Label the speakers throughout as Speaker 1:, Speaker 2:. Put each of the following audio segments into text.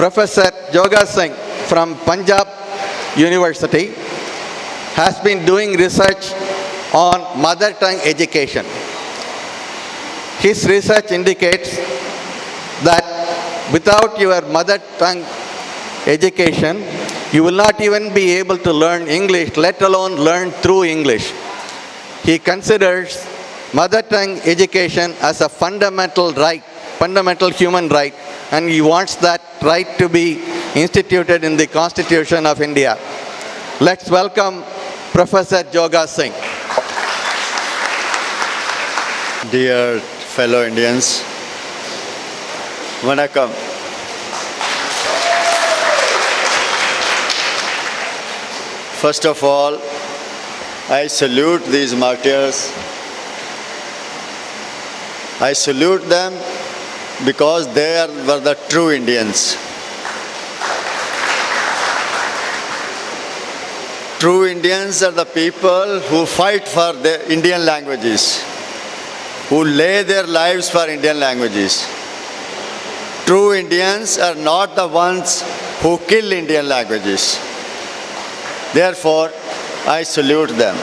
Speaker 1: Professor Joga Singh from Punjab University has been doing research on mother tongue education. His research indicates that without your mother tongue education, you will not even be able to learn English, let alone learn through English. He considers mother tongue education as a fundamental right, fundamental human right, and he wants that right to be instituted in the Constitution of India. Let's welcome Professor Joga Singh.
Speaker 2: Dear fellow Indians, Vanakkam. First of all, I salute these martyrs. I salute them because they were the true Indians. True Indians are the people who fight for the Indian languages, who lay their lives for Indian languages. True Indians are not the ones who kill Indian languages. Therefore, I salute them.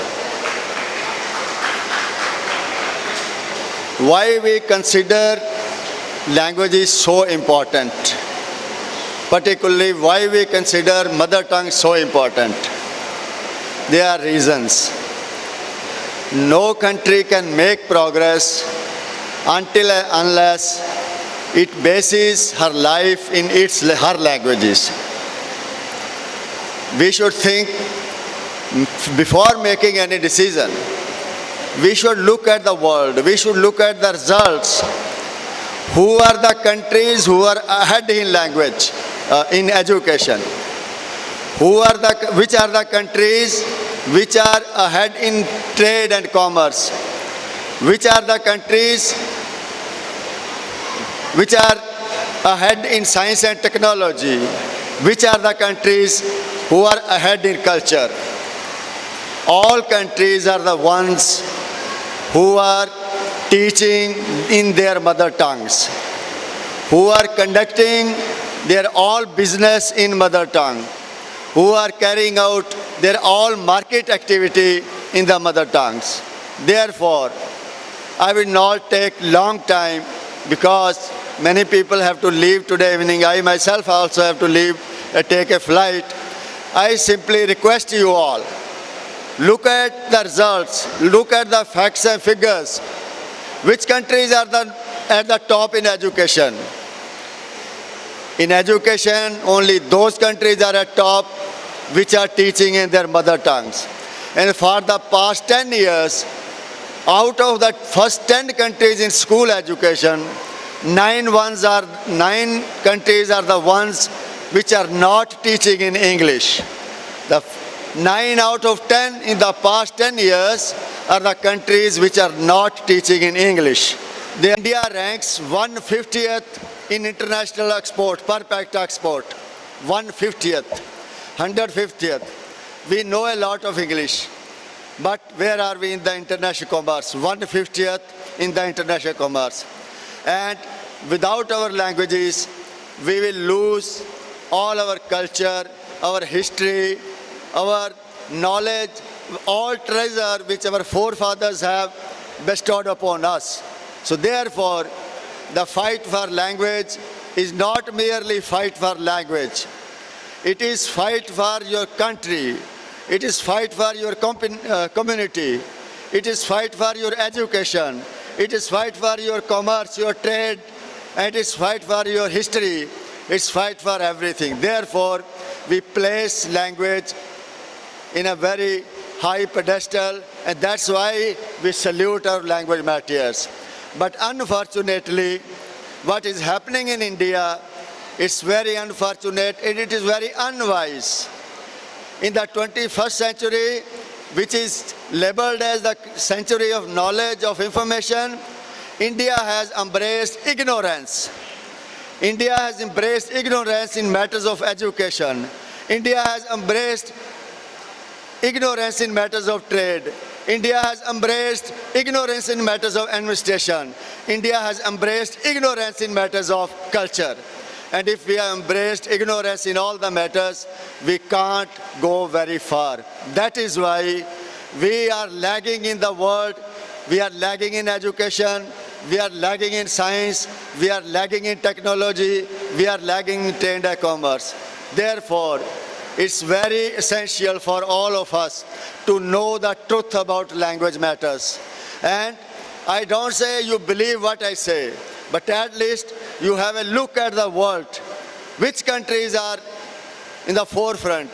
Speaker 2: Why we consider languages so important? Particularly, why we consider mother tongue so important? There are reasons. No country can make progress until and unless it bases her life in her languages. We should think before making any decision. We should look at the world. We should look at the results. Who are the countries who are ahead in language, in education? Which are the countries which are ahead in trade and commerce? Which are the countries which are ahead in science and technology? Which are the countries who are ahead in culture? All countries are the ones who are teaching in their mother tongues, who are conducting their all business in mother tongue, who are carrying out their all market activity in the mother tongues. Therefore, I will not take long time because many people have to leave today evening. I myself also have to leave, take a flight. I simply request you all, look at the results, look at the facts and figures. Which countries are at the top in education? In education, only those countries are at top which are teaching in their mother tongues. And for the past 10 years, out of the first 10 countries in school education, 9 countries are the ones which are not teaching in English. The 9 out of 10 in the past 10 years are the countries which are not teaching in English. India ranks 150th in international export, per capita export. 150th, 150th. We know a lot of English, but where are we in the international commerce? 150th in the international commerce. And without our languages, we will lose all our culture, our history, our knowledge, all treasure which our forefathers have bestowed upon us. So therefore, the fight for language is not merely fight for language. It is fight for your country. It is fight for your community. It is fight for your education. It is fight for your commerce, your trade, and it is fight for your history. It's fight for everything. Therefore, we place language in a very high pedestal, and that's why we salute our language martyrs. But unfortunately, what is happening in India, it's very unfortunate and it is very unwise. In the 21st century, which is labeled as the century of knowledge, of information, India has embraced ignorance. India has embraced ignorance in matters of education. India has embraced ignorance in matters of trade. India has embraced ignorance in matters of administration. India has embraced ignorance in matters of culture. And if we have embraced ignorance in all the matters, we can't go very far. That is why we are lagging in the world, we are lagging in education, we are lagging in science, we are lagging in technology, we are lagging in trade and commerce. Therefore, it's very essential for all of us to know the truth about language matters. And I don't say you believe what I say, but at least you have a look at the world. Which countries are in the forefront?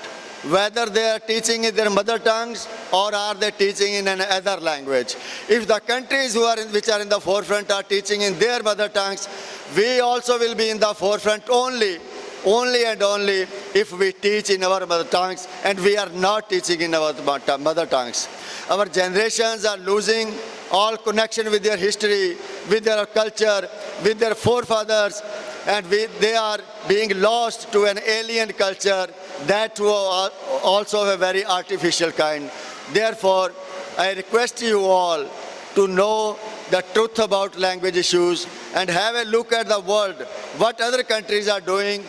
Speaker 2: Whether they are teaching in their mother tongues or are they teaching in another language. If the countries which are in the forefront are teaching in their mother tongues, we also will be in the forefront only and only if we teach in our mother tongues, and we are not teaching in our mother tongues. Our generations are losing all connection with their history, with their culture, with their forefathers, and they are being lost to an alien culture that was also of a very artificial kind. Therefore, I request you all to know the truth about language issues and have a look at the world, what other countries are doing,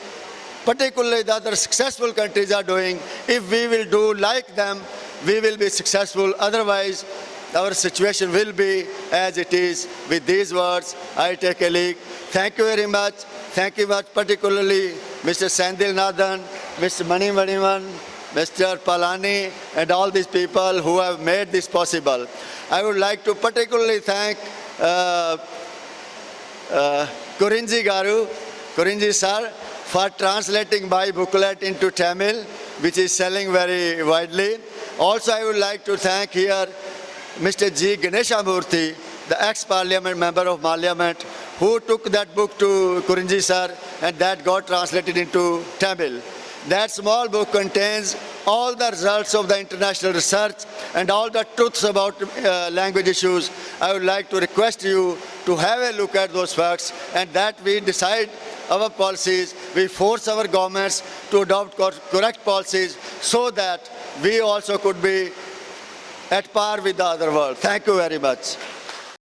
Speaker 2: particularly the other successful countries are doing. If we will do like them, we will be successful. Otherwise, our situation will be as it is. With these words, I take a leave. Thank you very much. Thank you much, particularly Mr. Sandil Nathan, Mr. Mani Manivan, Mr. Palani, and all these people who have made this possible. I would like to particularly thank Kurinji Garu, Kurinji sir, for translating my booklet into Tamil, which is selling very widely. Also, I would like to thank here Mr. G. Ganeshamurthy, the ex-parliament member of Parliament, who took that book to Kurinji sir, and that got translated into Tamil. That small book contains all the results of the international research and all the truths about language issues. I would like to request you to have a look at those facts, and that we decide our policies, we force our governments to adopt correct policies so that we also could be at par with the other world. Thank you very much.